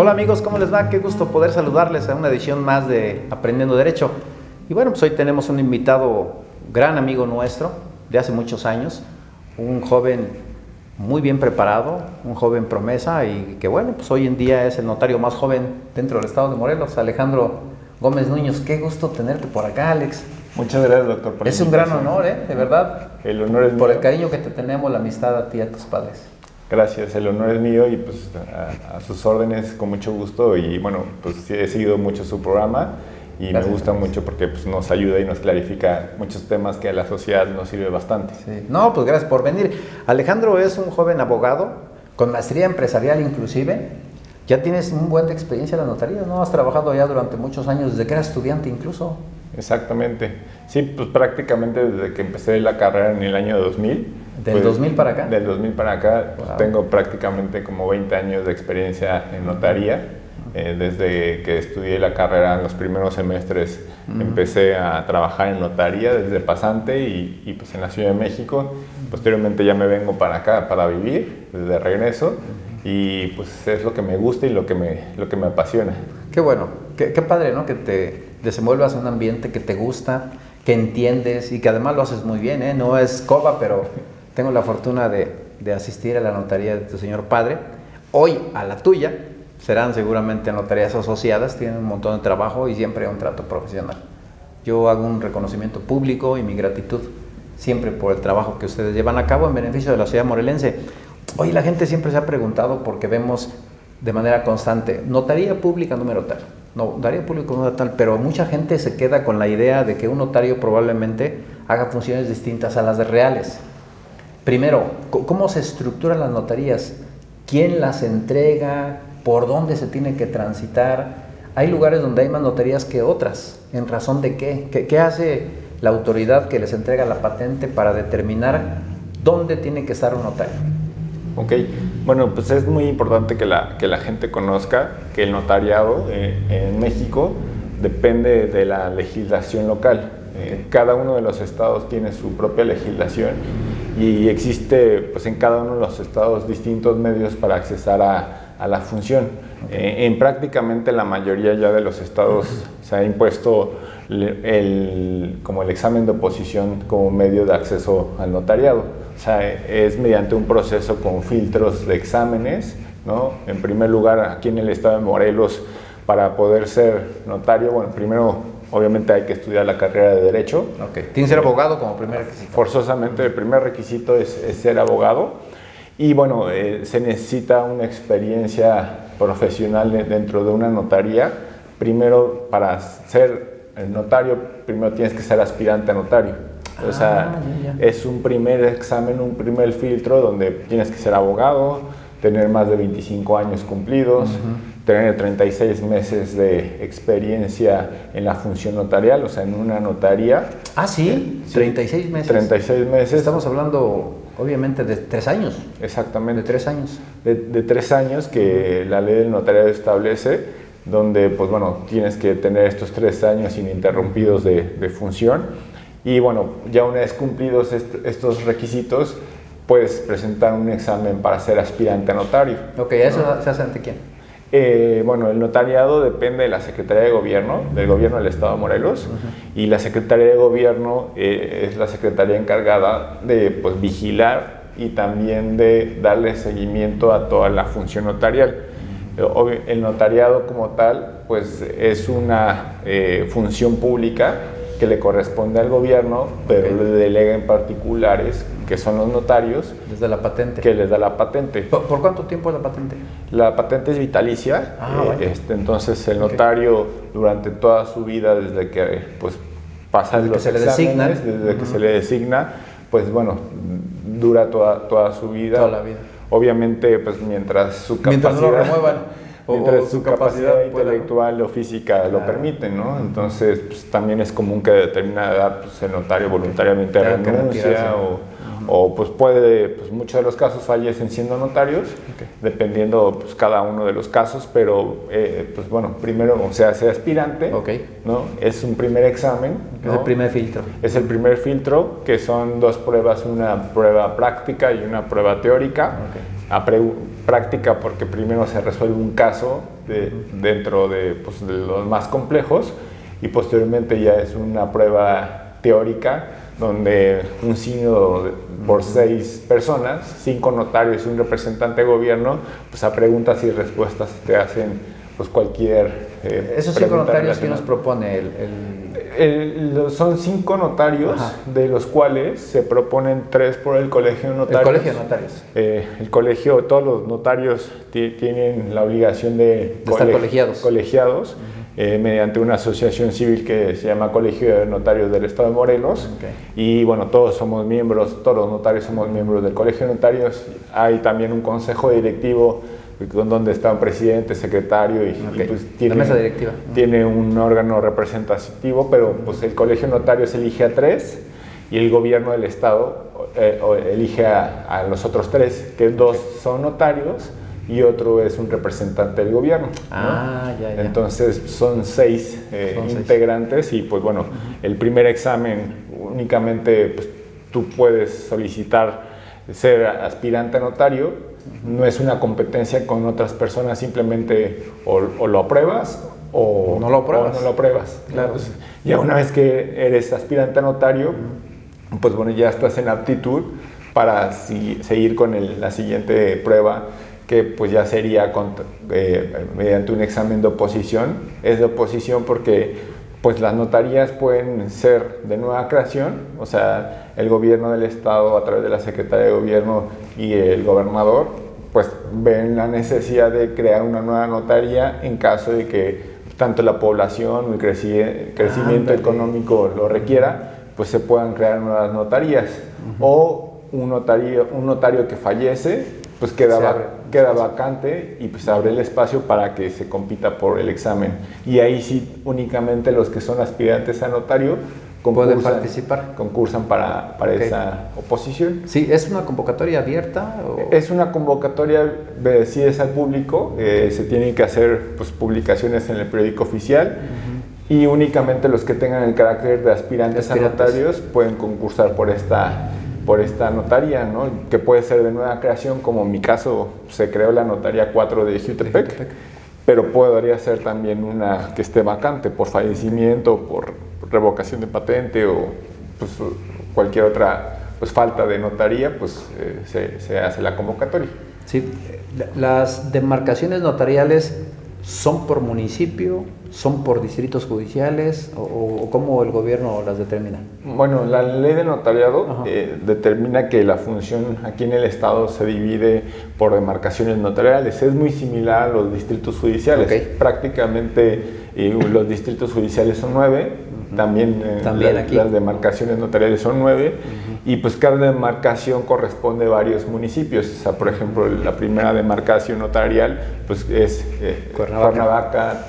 Hola amigos, ¿cómo les va? Qué gusto poder saludarles a una edición más de Aprendiendo Derecho. Y bueno, pues hoy tenemos un invitado, gran amigo nuestro, de hace muchos años, un joven muy bien preparado, un joven promesa y que bueno, pues hoy en día es el notario más joven dentro del estado de Morelos, Alejandro Gómez Núñez. Qué gusto tenerte por acá, Alex. Muchas gracias, doctor. Es un gran honor, de verdad. El honor es mío. Por el cariño que te tenemos, la amistad a ti y a tus padres. Gracias, el honor es mío y pues a sus órdenes con mucho gusto y bueno, pues sí, he seguido mucho su programa y gracias, me gusta mucho porque pues, nos ayuda y nos clarifica muchos temas que a la sociedad nos sirve bastante. Sí. No, pues gracias por venir. Alejandro es un joven abogado con maestría empresarial inclusive. Ya tienes un buen de experiencia en la notaría, ¿no? Has trabajado ya durante muchos años, desde que eras estudiante incluso. Exactamente. Sí, pues prácticamente desde que empecé la carrera en el año 2000. ¿Del pues, 2000 para acá? Del 2000 para acá. Wow. Pues, tengo prácticamente como 20 años de experiencia en notaría. Desde que estudié la carrera en los primeros semestres empecé a trabajar en notaría desde pasante y pues en la Ciudad de México. Posteriormente ya me vengo para acá para vivir desde regreso y pues es lo que me gusta y lo que me apasiona. Qué bueno, qué padre, ¿no? Que te desenvuelvas en un ambiente que te gusta, que entiendes y que además lo haces muy bien, ¿eh? No es coba, pero tengo la fortuna de asistir a la notaría de tu señor padre. Hoy a la tuya. Serán seguramente notarías asociadas, tienen un montón de trabajo y siempre un trato profesional. Yo hago un reconocimiento público y mi gratitud siempre por el trabajo que ustedes llevan a cabo en beneficio de la ciudad morelense. Hoy la gente siempre se ha preguntado porque vemos de manera constante, notaría pública número tal, notaría pública número tal, pero mucha gente se queda con la idea de que un notario probablemente haga funciones distintas a las de reales. Primero, ¿cómo se estructuran las notarías? ¿Quién las entrega? ¿Por dónde se tiene que transitar? Hay lugares donde hay más notarías que otras. ¿En razón de qué? ¿Qué hace la autoridad que les entrega la patente para determinar dónde tiene que estar un notario? Ok, bueno, pues es muy importante que la gente conozca que el notariado en México depende de la legislación local. Cada uno de los estados tiene su propia legislación y existe pues, en cada uno de los estados distintos medios para accesar a la función. En prácticamente la mayoría ya de los estados se ha impuesto como el examen de oposición como medio de acceso al notariado. O sea, es mediante un proceso con filtros de exámenes, ¿no? En primer lugar, aquí en el estado de Morelos, para poder ser notario, bueno, primero obviamente hay que estudiar la carrera de Derecho. Okay. ¿Tiene que ser abogado como primer requisito? Forzosamente el primer requisito es ser abogado. Y bueno, se necesita una experiencia profesional dentro de una notaría. Primero, para ser notario, primero tienes que ser aspirante a notario. O sea, es un primer examen, un primer filtro donde tienes que ser abogado, tener más de 25 años cumplidos, tener 36 meses de experiencia en la función notarial, o sea, en una notaría. Ah, ¿sí? 36 meses. 36 meses. Estamos hablando, obviamente, de 3 años. Exactamente. De 3 años. De 3 años que la ley del notariado establece, donde, pues bueno, tienes que tener estos 3 años ininterrumpidos de función. Y bueno, ya una vez cumplidos estos requisitos, puedes presentar un examen para ser aspirante a notario. Ok, ¿eso se hace ante quién? Bueno, el notariado depende de la Secretaría de Gobierno, del Gobierno del Estado de Morelos, y la Secretaría de Gobierno es la secretaría encargada de pues, vigilar y también de darle seguimiento a toda la función notarial. El notariado como tal pues, es una función pública que le corresponde al gobierno, pero le delega en particulares, que son los notarios. Desde la patente. Que les da la patente. ¿Por cuánto tiempo es la patente? La patente es vitalicia. Bueno. Entonces el notario durante toda su vida, desde que pues, pasa los exámenes, desde que se le designa, pues bueno, dura toda su vida. Toda la vida. Obviamente, pues mientras su capacidad... Mientras no lo remuevan. Mientras su capacidad intelectual o física lo permite, ¿no? Entonces, pues, también es común que a determinada edad pues, el notario voluntariamente renuncia o pues muchos de los casos fallecen siendo notarios, dependiendo pues cada uno de los casos, pero pues bueno, primero se hace aspirante, ¿no? Es un primer examen, ¿no? Es el primer filtro. Es el primer filtro, que son 2 pruebas, una prueba práctica y una prueba teórica. Práctica porque primero se resuelve un caso dentro de los más complejos, y posteriormente ya es una prueba teórica donde un sínodo por 6 personas, 5 notarios y un representante de gobierno, pues a preguntas y respuestas te hacen pues cualquier esos 5 notarios, ¿quién nos propone? Son 5 notarios, de los cuales se proponen 3 por el Colegio de Notarios. El Colegio de Notarios. El colegio, todos los notarios tienen la obligación de estar colegiados. Mediante una asociación civil que se llama Colegio de Notarios del Estado de Morelos. Y bueno, todos los notarios somos miembros del Colegio de Notarios. Hay también un consejo directivo donde está un presidente, secretario y pues la mesa directiva. Tiene un órgano representativo, pero pues el Colegio de Notarios elige a 3 y el gobierno del estado elige a los otros 3, que 2 son notarios y otro es un representante del gobierno, ¿no? Ya. Entonces son 6 integrantes y pues bueno, el primer examen únicamente pues, tú puedes solicitar ser aspirante a notario. No es una competencia con otras personas, simplemente o lo apruebas o no lo apruebas. Claro. Pues, ya una vez que eres aspirante a notario, pues bueno, ya estás en aptitud para seguir con la siguiente prueba, que pues ya sería mediante un examen de oposición. Es de oposición porque pues las notarías pueden ser de nueva creación, o sea, el gobierno del estado a través de la Secretaría de Gobierno y el gobernador pues ven la necesidad de crear una nueva notaría en caso de que tanto la población o el crecimiento económico lo requiera, pues se puedan crear nuevas notarías. O un notario que fallece, pues queda vacante y pues abre el espacio para que se compita por el examen. Y ahí sí, únicamente los que son aspirantes a notario pueden participar. Concursan para esa oposición. Sí, ¿es una convocatoria abierta? Es una convocatoria, sí es al público, se tienen que hacer pues, publicaciones en el periódico oficial, y únicamente los que tengan el carácter de aspirantes a notarios pueden concursar por esta notaría, ¿no? Que puede ser de nueva creación, como en mi caso se creó la notaría 4 de Jutepec, pero podría ser también una que esté vacante por fallecimiento, por revocación de patente o pues, cualquier otra pues, falta de notaría, pues se hace la convocatoria. Sí, las demarcaciones notariales son por municipio, son por distritos judiciales, o cómo el gobierno las determina. Bueno, la ley de notariado determina que la función aquí en el estado se divide por demarcaciones notariales. Es muy similar a los distritos judiciales. Prácticamente los distritos judiciales son 9. También aquí las demarcaciones notariales son 9, y pues cada demarcación corresponde a varios municipios. O sea, por ejemplo, la primera demarcación notarial pues es Cuernavaca,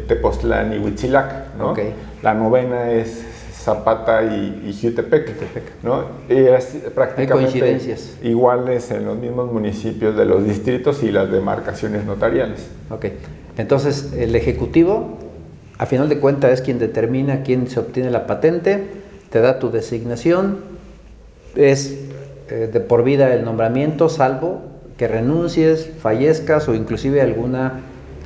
Tepoztlán y Huitzilac, ¿no? La 9ª es Zapata y Jutepec, ¿no? Y es prácticamente iguales en los mismos municipios de los distritos y las demarcaciones notariales. Entonces, el Ejecutivo, a final de cuentas, es quien determina quién se obtiene la patente, te da tu designación, es de por vida el nombramiento, salvo que renuncies, fallezcas o inclusive alguna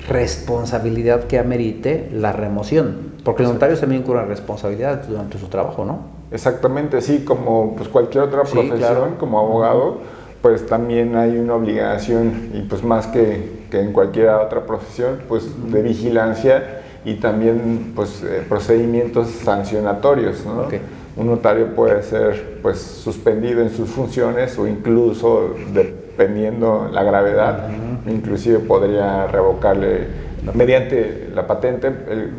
responsabilidad que amerite la remoción, porque los notarios también incurren responsabilidad durante su trabajo, ¿no? Exactamente, sí, como pues cualquier otra profesión, como abogado, pues también hay una obligación, y pues más que en cualquier otra profesión, pues de vigilancia y también pues procedimientos sancionatorios, ¿no? Un notario puede ser pues suspendido en sus funciones, o incluso, dependiendo la gravedad, inclusive podría revocarle mediante la patente,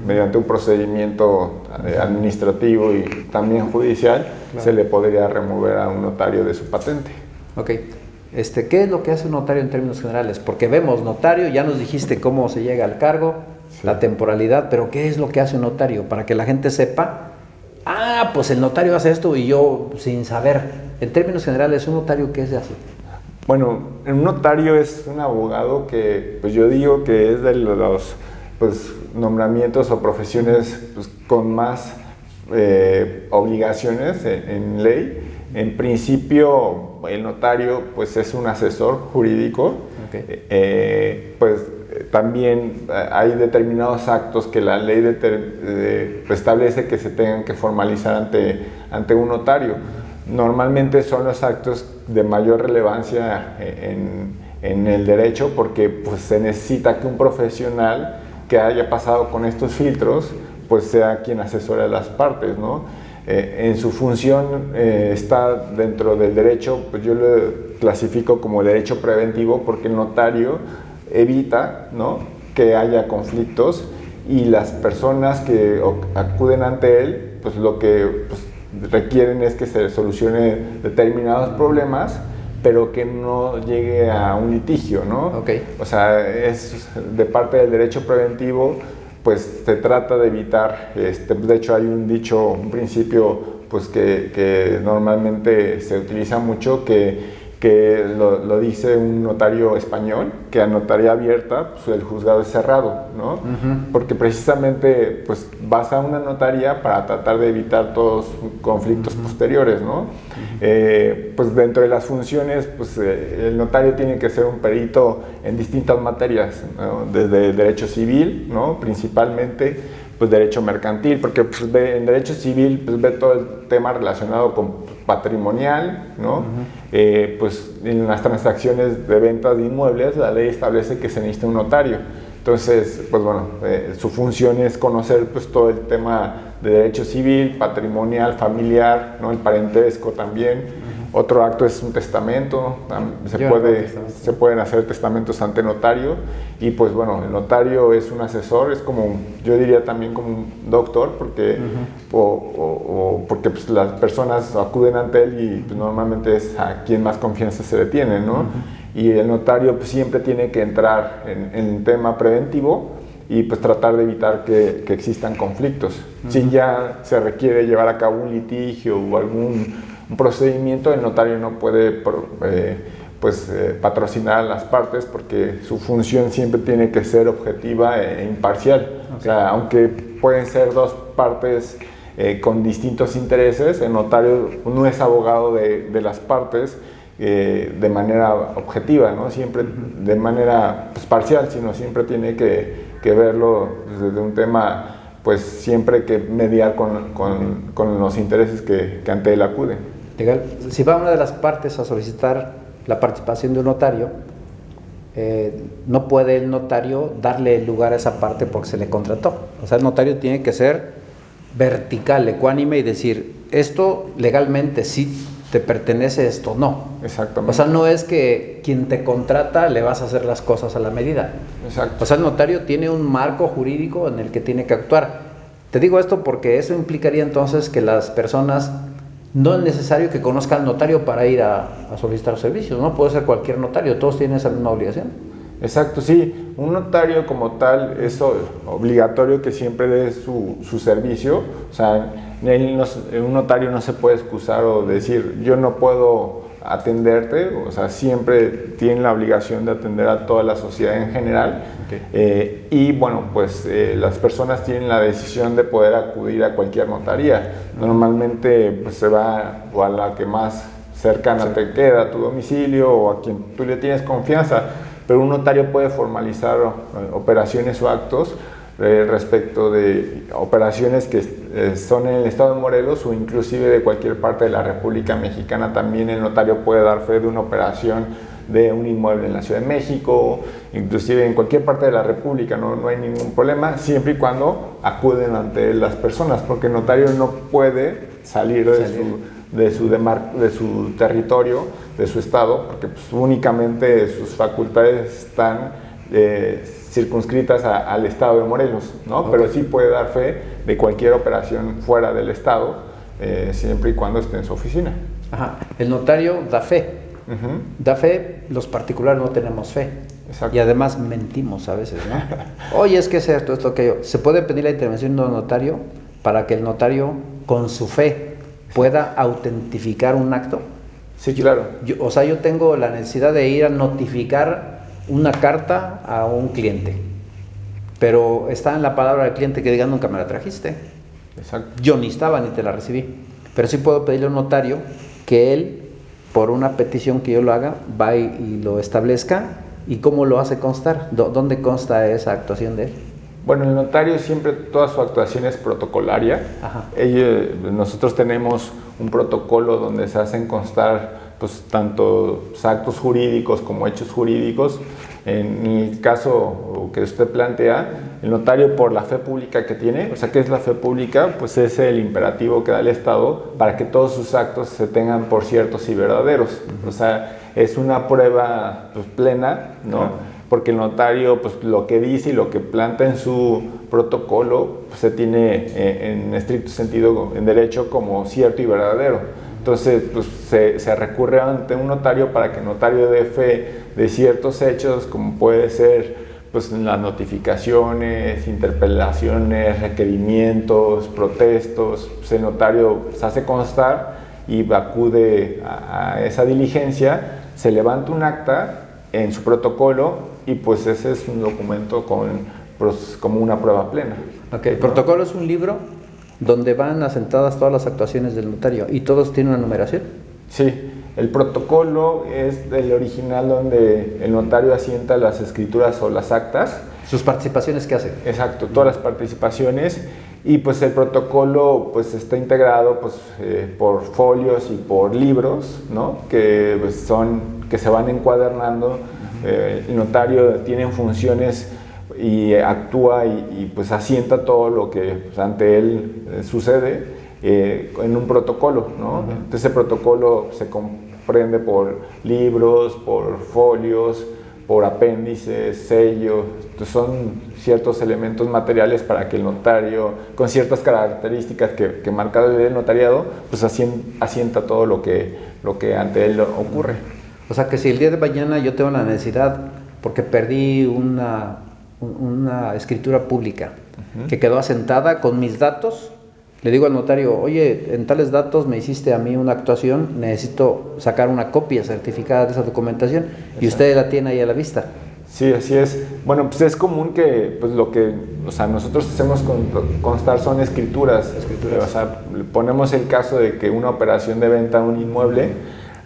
mediante un procedimiento administrativo y también judicial, se le podría remover a un notario de su patente. ¿Qué es lo que hace un notario en términos generales? Porque vemos notario, ya nos dijiste cómo se llega al cargo, la temporalidad, pero ¿qué es lo que hace un notario? Para que la gente sepa pues el notario hace esto y yo sin saber. En términos generales, ¿un notario qué se hace? Bueno, un notario es un abogado que, pues yo digo que es de los pues, nombramientos o profesiones pues, con más obligaciones en ley. En principio, el notario pues, es un asesor jurídico. Okay. Pues también hay determinados actos que la ley establece que se tengan que formalizar ante un notario. Normalmente son los actos de mayor relevancia en el derecho porque pues, se necesita que un profesional que haya pasado con estos filtros pues sea quien asesore a las partes, ¿no? En su función está dentro del derecho, pues yo lo clasifico como derecho preventivo porque el notario evita, ¿no?, que haya conflictos y las personas que acuden ante él, pues lo que pues, requieren es que se solucione determinados problemas, pero que no llegue a un litigio, ¿no? Okay. O sea, es de parte del derecho preventivo, pues se trata de evitar, de hecho hay un dicho, un principio, pues que normalmente se utiliza mucho, que lo dice un notario español, que a notaría abierta pues el juzgado es cerrado, ¿no? Uh-huh. Porque precisamente pues vas a una notaría para tratar de evitar todos conflictos posteriores, ¿no? Uh-huh. Pues dentro de las funciones, pues el notario tiene que ser un perito en distintas materias, ¿no? Desde derecho civil, ¿no?, principalmente, pues derecho mercantil, porque pues, en derecho civil pues, ve todo el tema relacionado con patrimonial, ¿no? Uh-huh. Pues en las transacciones de ventas de inmuebles la ley establece que se necesita un notario. Entonces, pues bueno, su función es conocer pues todo el tema de derecho civil, patrimonial, familiar, ¿no?, el parentesco también. Uh-huh. Otro acto es un testamento, se pueden hacer testamentos ante notario y pues bueno, el notario es un asesor, es como, yo diría también como un doctor porque, porque pues, las personas acuden ante él y pues, normalmente es a quien más confianza se le tiene, ¿no? Uh-huh. Y el notario pues, siempre tiene que entrar en el tema preventivo y pues tratar de evitar que existan conflictos. Uh-huh. Si ya se requiere llevar a cabo un litigio o algún procedimiento, el notario no puede patrocinar a las partes porque su función siempre tiene que ser objetiva e imparcial. Okay. O sea, aunque pueden ser dos partes con distintos intereses, el notario no es abogado de las partes de manera objetiva, ¿no? Siempre de manera pues, parcial, sino siempre tiene que verlo desde un tema, pues siempre que mediar con los intereses que ante él acuden. Legal. Si va una de las partes a solicitar la participación de un notario, no puede el notario darle lugar a esa parte porque se le contrató. O sea, el notario tiene que ser vertical, ecuánime y decir, esto legalmente sí te pertenece, esto no. Exactamente. O sea, no es que quien te contrata le vas a hacer las cosas a la medida. Exacto. O sea, el notario tiene un marco jurídico en el que tiene que actuar. Te digo esto porque eso implicaría entonces que las personas... No es necesario que conozca al notario para ir a solicitar servicios, no puede ser cualquier notario, todos tienen esa misma obligación. Exacto, sí, un notario como tal es obligatorio que siempre dé su servicio, o sea, un notario no se puede excusar o decir yo no puedo atenderte, o sea, siempre tiene la obligación de atender a toda la sociedad en general. Okay. Y bueno, pues las personas tienen la decisión de poder acudir a cualquier notaría. Normalmente pues se va o a la que más cercana te queda, a tu domicilio o a quien tú le tienes confianza, pero un notario puede formalizar operaciones o actos respecto de operaciones que son en el estado de Morelos o inclusive de cualquier parte de la República Mexicana. También el notario puede dar fe de una operación de un inmueble en la Ciudad de México, inclusive en cualquier parte de la República, no hay ningún problema, siempre y cuando acuden ante las personas, porque el notario no puede salir de su territorio, de su estado, porque pues, únicamente sus facultades están circunscritas al estado de Morelos, ¿no? Okay. Pero sí puede dar fe de cualquier operación fuera del estado, siempre y cuando esté en su oficina. Ajá. El notario da fe. Uh-huh. Da fe, los particulares no tenemos fe. Exacto. Y además mentimos a veces, ¿no? Oye, es que es esto, aquello. ¿Se puede pedir la intervención de un notario para que el notario, con su fe, pueda autentificar un acto? Sí, claro. O sea, yo tengo la necesidad de ir a notificar una carta a un cliente, pero está en la palabra del cliente que diga nunca me la trajiste. Exacto. Yo ni estaba ni te la recibí, pero sí puedo pedirle a un notario que él, por una petición que yo lo haga, va y lo establezca. ¿Y cómo lo hace constar? ¿Dónde consta esa actuación de él? Bueno, el notario siempre, toda su actuación es protocolaria. Nosotros tenemos un protocolo donde se hacen constar pues, tanto actos jurídicos como hechos jurídicos. En el caso que usted plantea, el notario, por la fe pública que tiene, o sea, ¿qué es la fe pública? Pues es el imperativo que da el Estado para que todos sus actos se tengan por ciertos y verdaderos. O sea, es una prueba pues, plena, ¿no? Porque el notario, pues lo que dice y lo que planta en su protocolo, pues, se tiene en estricto sentido, en derecho, como cierto y verdadero. Entonces, pues se recurre ante un notario para que el notario dé fe de ciertos hechos, como puede ser pues las notificaciones, interpelaciones, requerimientos, protestos. Pues, el notario se hace constar y acude a esa diligencia, se levanta un acta en su protocolo y pues ese es un documento como una prueba plena. Okay. El protocolo es un libro donde van asentadas todas las actuaciones del notario y todos tienen una numeración. Sí, el protocolo es el original donde el notario asienta las escrituras o las actas. ¿Sus participaciones qué hace? Exacto, todas las participaciones, y pues el protocolo pues está integrado pues, por folios y por libros, ¿no? Que pues, que se van encuadernando. El notario tiene funciones y actúa y pues asienta todo lo que pues, ante él sucede en un protocolo, ¿no? Entonces ese protocolo se comprende por libros, por folios, por apéndices, sellos. Entonces son ciertos elementos materiales para que el notario, con ciertas características que marca el notariado, pues asienta todo lo que ante él ocurre. O sea que si el día de mañana yo tengo la necesidad, porque perdí una escritura pública que quedó asentada con mis datos, le digo al notario, oye, en tales datos me hiciste a mí una actuación, necesito sacar una copia certificada de esa documentación. Exacto. Y usted la tiene ahí a la vista. Sí, así es. Bueno, pues es común que pues lo que, o sea, nosotros hacemos constar son escrituras. O sea, ponemos el caso de que una operación de venta de un inmueble,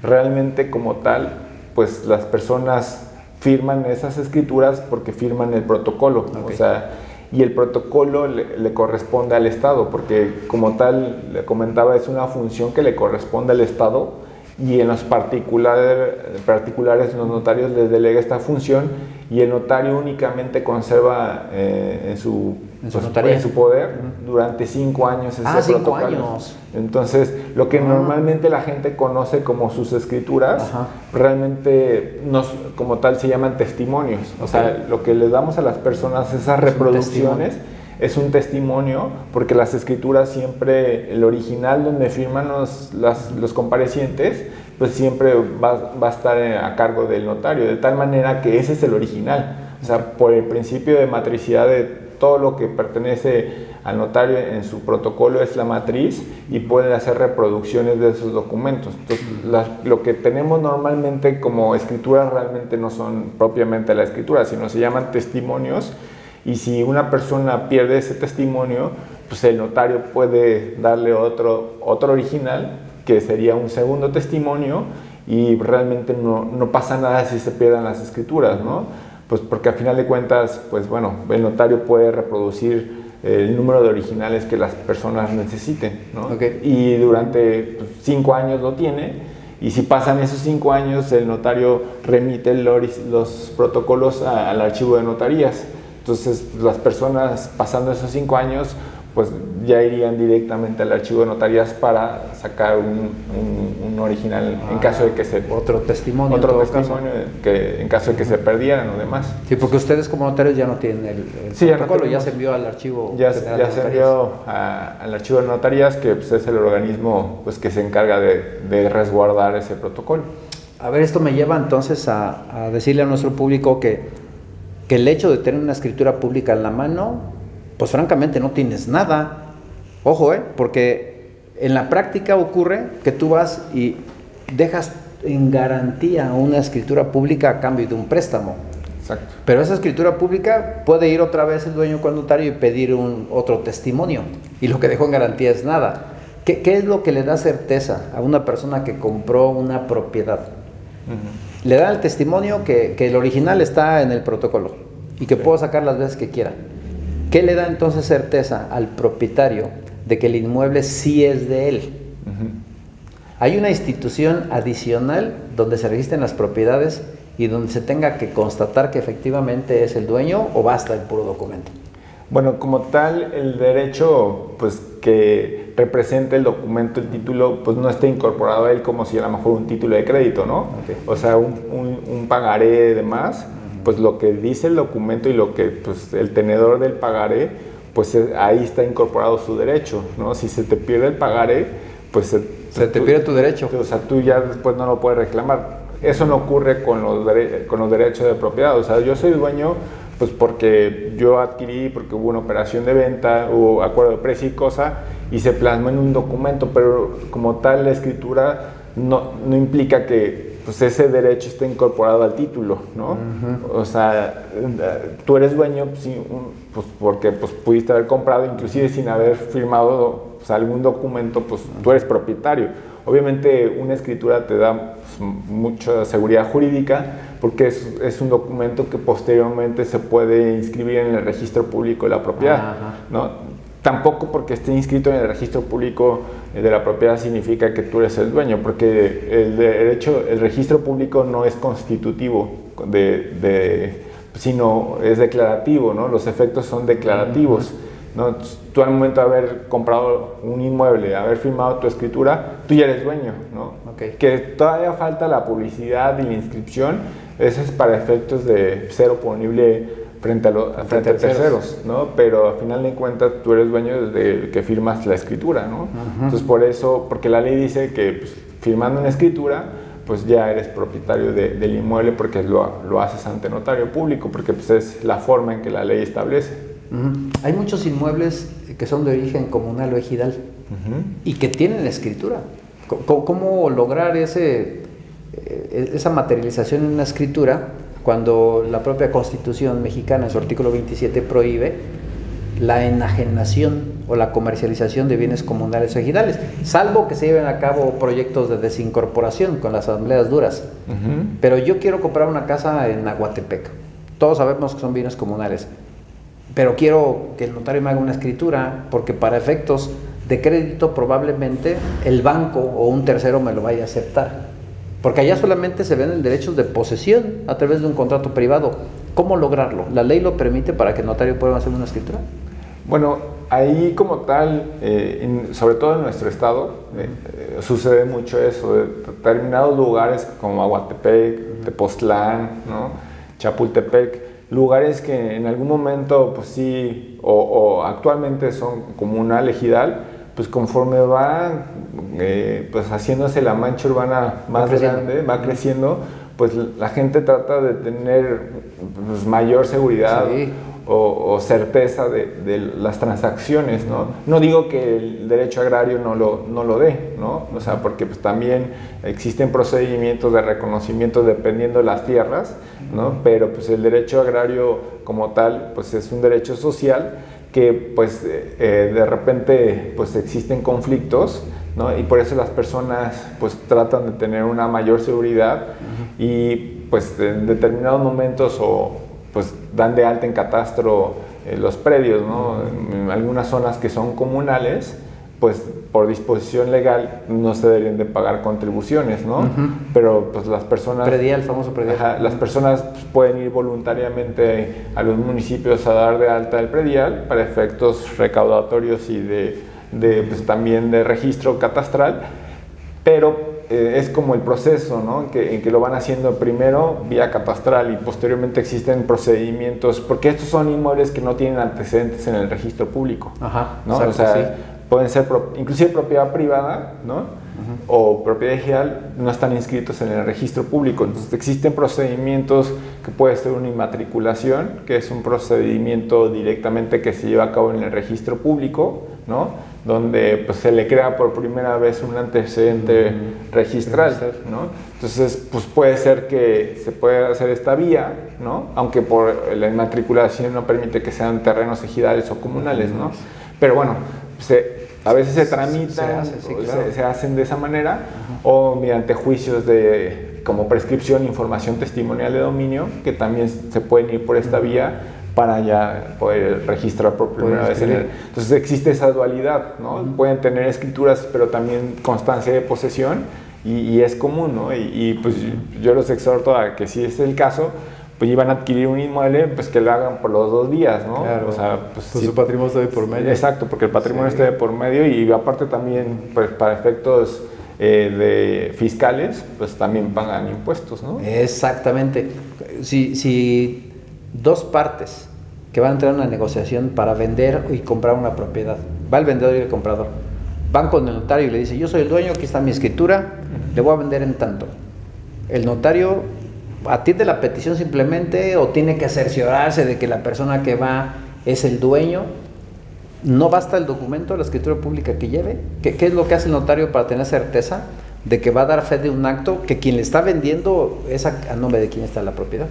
realmente como tal, pues las personas firman esas escrituras porque firman el protocolo. Okay. O sea, y el protocolo le corresponde al Estado, porque como tal, le comentaba, es una función que le corresponde al Estado, y en los particulares los notarios les delega esta función, y el notario únicamente conserva en su poder durante 5 años ese protocolo. 5 años. Entonces, lo que normalmente la gente conoce como sus escrituras, realmente como tal se llaman testimonios. Okay. O sea, lo que les damos a las personas, esas reproducciones, es un testimonio, porque las escrituras siempre, el original donde firman los comparecientes, pues siempre va a estar a cargo del notario, de tal manera que ese es el original. O sea, por el principio de matricidad de todo lo que pertenece al notario en su protocolo es la matriz, y pueden hacer reproducciones de esos documentos. Entonces, lo que tenemos normalmente como escrituras realmente no son propiamente la escritura, sino se llaman testimonios. Y si una persona pierde ese testimonio, pues el notario puede darle otro original, que sería un segundo testimonio, y realmente no pasa nada si se pierdan las escrituras, ¿no? Pues porque al final de cuentas, pues bueno, el notario puede reproducir el número de originales que las personas necesiten, ¿no? Okay. Y durante 5 años lo tiene, y si pasan esos 5 años, el notario remite los protocolos al archivo de notarías. Entonces, las personas pasando esos 5 años, pues ya irían directamente al archivo de notarías para sacar un original en caso de que otro testimonio que en caso de que se perdieran o demás. Sí, porque ustedes como notarios ya no tienen el protocolo, ya se envió al archivo. Ya se envió al archivo de notarías, que pues, es el organismo pues, que se encarga de resguardar ese protocolo. A ver, esto me lleva entonces a decirle a nuestro público que el hecho de tener una escritura pública en la mano, pues francamente no tienes nada. Ojo, porque en la práctica ocurre que tú vas y dejas en garantía una escritura pública a cambio de un préstamo. Exacto. Pero esa escritura pública puede ir otra vez el dueño con notario y pedir otro testimonio. Y lo que dejó en garantía es nada. ¿Qué es lo que le da certeza a una persona que compró una propiedad? Le da el testimonio que el original está en el protocolo y que puedo sacar las veces que quiera. ¿Qué le da entonces certeza al propietario de que el inmueble sí es de él? Hay una institución adicional donde se registren las propiedades y donde se tenga que constatar que efectivamente es el dueño, o basta el puro documento. Bueno, como tal, el derecho pues que representa el documento, el título, pues no está incorporado a él como si a lo mejor un título de crédito, ¿no? Okay. O sea, un pagaré y demás, pues lo que dice el documento y lo que pues el tenedor del pagaré, pues ahí está incorporado su derecho, ¿no? Si se te pierde el pagaré, pues se te pierde tu derecho. O sea, tú ya después no lo puedes reclamar. Eso no ocurre con los derechos de propiedad. O sea, yo soy dueño pues porque yo adquirí, porque hubo una operación de venta, hubo acuerdo de precio y cosa, y se plasmó en un documento, pero como tal la escritura no implica que pues ese derecho esté incorporado al título, ¿no? O sea, tú eres dueño pues porque pues pudiste haber comprado, inclusive sin haber firmado pues, algún documento, pues tú eres propietario. Obviamente una escritura te da pues, mucha seguridad jurídica porque es un documento que posteriormente se puede inscribir en el registro público de la propiedad, ¿no? Tampoco porque esté inscrito en el registro público de la propiedad significa que tú eres el dueño, porque el registro público no es constitutivo sino es declarativo, ¿no? Los efectos son declarativos, ¿no? Tú al momento de haber comprado un inmueble, haber firmado tu escritura, tú ya eres dueño, ¿no? Okay. Que todavía falta la publicidad y la inscripción, eso es para efectos de ser oponible frente a terceros, ¿no? Pero al final de cuentas tú eres dueño desde que firmas la escritura, ¿no? Entonces por eso, porque la ley dice que pues, firmando una escritura, pues ya eres propietario del inmueble porque lo haces ante notario público, porque pues es la forma en que la ley establece. Hay muchos inmuebles que son de origen comunal o ejidal y que tienen escritura. ¿Cómo lograr esa materialización en una escritura cuando la propia Constitución mexicana en su artículo 27 prohíbe la enajenación o la comercialización de bienes comunales o ejidales, salvo que se lleven a cabo proyectos de desincorporación con las asambleas duras? Pero yo quiero comprar una casa en Aguatepec, todos sabemos que son bienes comunales, pero quiero que el notario me haga una escritura porque para efectos de crédito probablemente el banco o un tercero me lo vaya a aceptar, porque allá solamente se venden derechos de posesión a través de un contrato privado. ¿Cómo lograrlo? ¿La ley lo permite para que el notario pueda hacer una escritura? Bueno, ahí como tal, sobre todo en nuestro estado, sucede mucho eso. Determinados lugares como Aguatepec, Tepoztlán, ¿no? Chapultepec, lugares que en algún momento, pues sí, o actualmente son comunal, ejidal, pues conforme va pues haciéndose la mancha urbana más grande, va creciendo, pues la gente trata de tener pues, mayor seguridad o certeza de las transacciones, ¿no? No digo que el derecho agrario no lo dé, ¿no? O sea, porque pues también existen procedimientos de reconocimiento dependiendo de las tierras, ¿no? Pero pues el derecho agrario como tal, pues es un derecho social que pues de repente pues existen conflictos, ¿no? Y por eso las personas pues tratan de tener una mayor seguridad y pues en determinados momentos o pues dan de alta en catastro los predios, ¿no? En algunas zonas que son comunales, pues por disposición legal no se deberían de pagar contribuciones, ¿no? Pero pues las personas... Predial, el famoso predial. Las personas pues, pueden ir voluntariamente a los municipios a dar de alta el predial para efectos recaudatorios y pues, también de registro catastral, pero es como el proceso, ¿no? En que lo van haciendo primero vía catastral y posteriormente existen procedimientos, porque estos son inmuebles que no tienen antecedentes en el registro público, ¿no? Exacto, o sea, pueden ser inclusive propiedad privada, ¿no? O propiedad ejidal, no están inscritos en el registro público. Entonces existen procedimientos que puede ser una inmatriculación, que es un procedimiento directamente que se lleva a cabo en el registro público, ¿no? donde pues se le crea por primera vez un antecedente registral, ¿no? Entonces, pues puede ser que se pueda hacer esta vía, ¿no? Aunque por la inmatriculación no permite que sean terrenos ejidales o comunales, ¿no? Pero bueno, a veces se tramitan, se hacen de esa manera, o mediante juicios como prescripción, información testimonial de dominio, que también se pueden ir por esta vía para ya poder registrar por primera vez. Entonces existe esa dualidad, ¿no? Pueden tener escrituras, pero también constancia de posesión, y es común, ¿no? Y pues yo los exhorto a que, si es el caso, pues iban a adquirir un inmueble, pues que lo hagan por los 2 días, ¿no? Claro. O sea, pues su patrimonio está de por medio. Exacto, porque el patrimonio está de por medio, y aparte también, pues para efectos de fiscales, pues también pagan impuestos, ¿no? Exactamente. Si 2 partes que van a entrar en una negociación para vender y comprar una propiedad, va el vendedor y el comprador, van con el notario y le dice: yo soy el dueño, aquí está mi escritura, le voy a vender en tanto. El notario atiende la petición simplemente, o tiene que cerciorarse de que la persona que va es el dueño. ¿No basta el documento, la escritura pública que lleve? ¿Qué es lo que hace el notario para tener certeza de que va a dar fe de un acto, que quien le está vendiendo es a nombre de quién está la propiedad?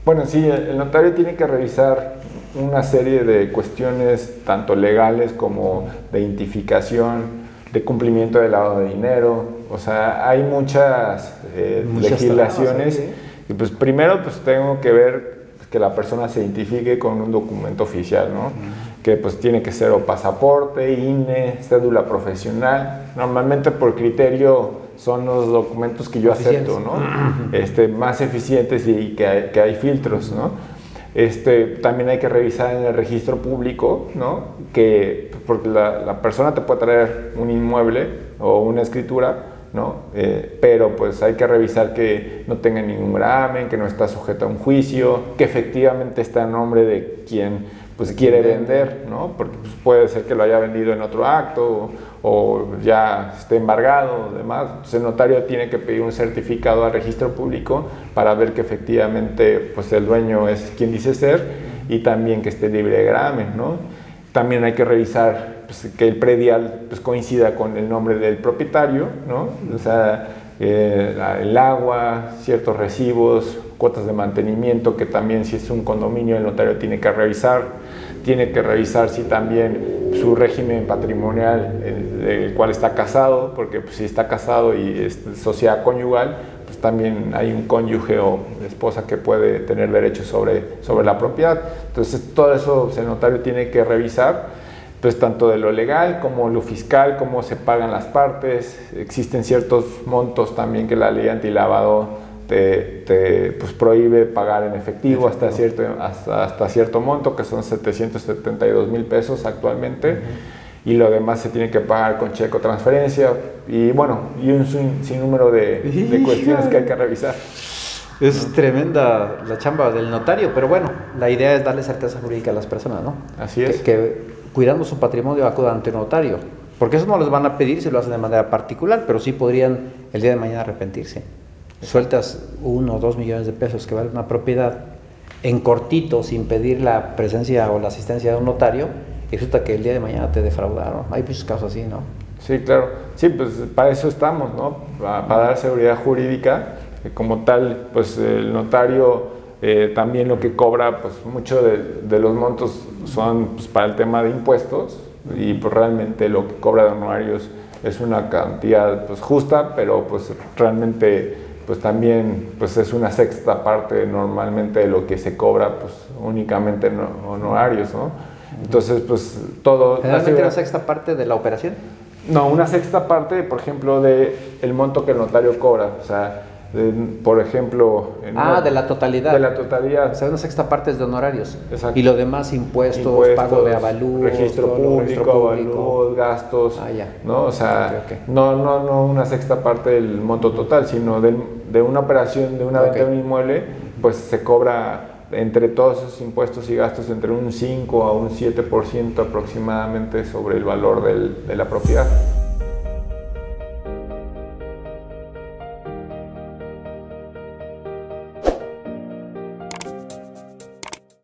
Bueno, sí, el notario tiene que revisar una serie de cuestiones, tanto legales como de identificación, de cumplimiento del lavado de dinero. O sea, hay muchas legislaciones. Trabas, ¿sí? Y pues primero pues tengo que ver que la persona se identifique con un documento oficial, ¿no? Que pues tiene que ser o pasaporte, INE, cédula profesional. Normalmente por criterio son los documentos que yo acepto, ¿no? Más eficientes, y que hay filtros, ¿no? También hay que revisar en el registro público, ¿no? Porque la persona te puede traer un inmueble o una escritura, ¿no? Pero pues hay que revisar que no tenga ningún gravamen, que no está sujeto a un juicio, que efectivamente está en nombre de quien pues quiere vender, ¿no? Porque pues, puede ser que lo haya vendido en otro acto, o ya esté embargado o demás. Entonces el notario tiene que pedir un certificado al registro público para ver que efectivamente pues el dueño es quien dice ser, y también que esté libre de gravamen, ¿no? También hay que revisar pues, que el predial pues, coincida con el nombre del propietario, ¿no? O sea, el agua, ciertos recibos, cuotas de mantenimiento, que también, si es un condominio, el notario tiene que revisar. Tiene que revisar si también su régimen patrimonial, del cual está casado, porque pues, si está casado y es sociedad conyugal, pues también hay un cónyuge o esposa que puede tener derechos sobre la propiedad. Entonces todo eso el notario tiene que revisar, pues tanto de lo legal como lo fiscal, cómo se pagan las partes. Existen ciertos montos también que la ley antilavado pues prohíbe pagar en efectivo hasta cierto monto, que son 772,000 pesos actualmente, y lo demás se tiene que pagar con cheque o transferencia, y bueno, y un sinnúmero de cuestiones que hay que revisar. Es tremenda la chamba del notario, pero bueno, la idea es darle certeza jurídica a las personas, ¿no? Así es. Que cuidando su patrimonio acudan ante un notario, porque eso no les van a pedir si lo hacen de manera particular, pero sí podrían el día de mañana arrepentirse. Sueltas 1 o 2 millones de pesos que vale una propiedad en cortito, sin pedir la presencia o la asistencia de un notario, y resulta que el día de mañana te defraudaron. Hay muchos casos así, ¿no? Sí, claro. Sí, pues para eso estamos, ¿no? Para dar seguridad jurídica. Como tal, pues el notario también lo que cobra, pues mucho de los montos son pues, para el tema de impuestos, y pues realmente lo que cobra de honorarios es una cantidad pues justa, pero pues realmente pues también pues es una sexta parte normalmente de lo que se cobra, pues únicamente en honorarios, ¿no? Entonces pues todo... ¿Generalmente una sexta parte de la operación? No, una sexta parte, por ejemplo, de el monto que el notario cobra, o sea, por ejemplo... de la totalidad. De la totalidad. O sea, una sexta parte es de honorarios. Exacto. Y lo demás, impuestos, pago de avalúos, registro público, avalúos, gastos, ¿no? O sea, okay. No una sexta parte del monto total, sino de una operación, de una venta de un inmueble, pues se cobra entre todos esos impuestos y gastos entre un 5 a un 7% aproximadamente sobre el valor de la propiedad.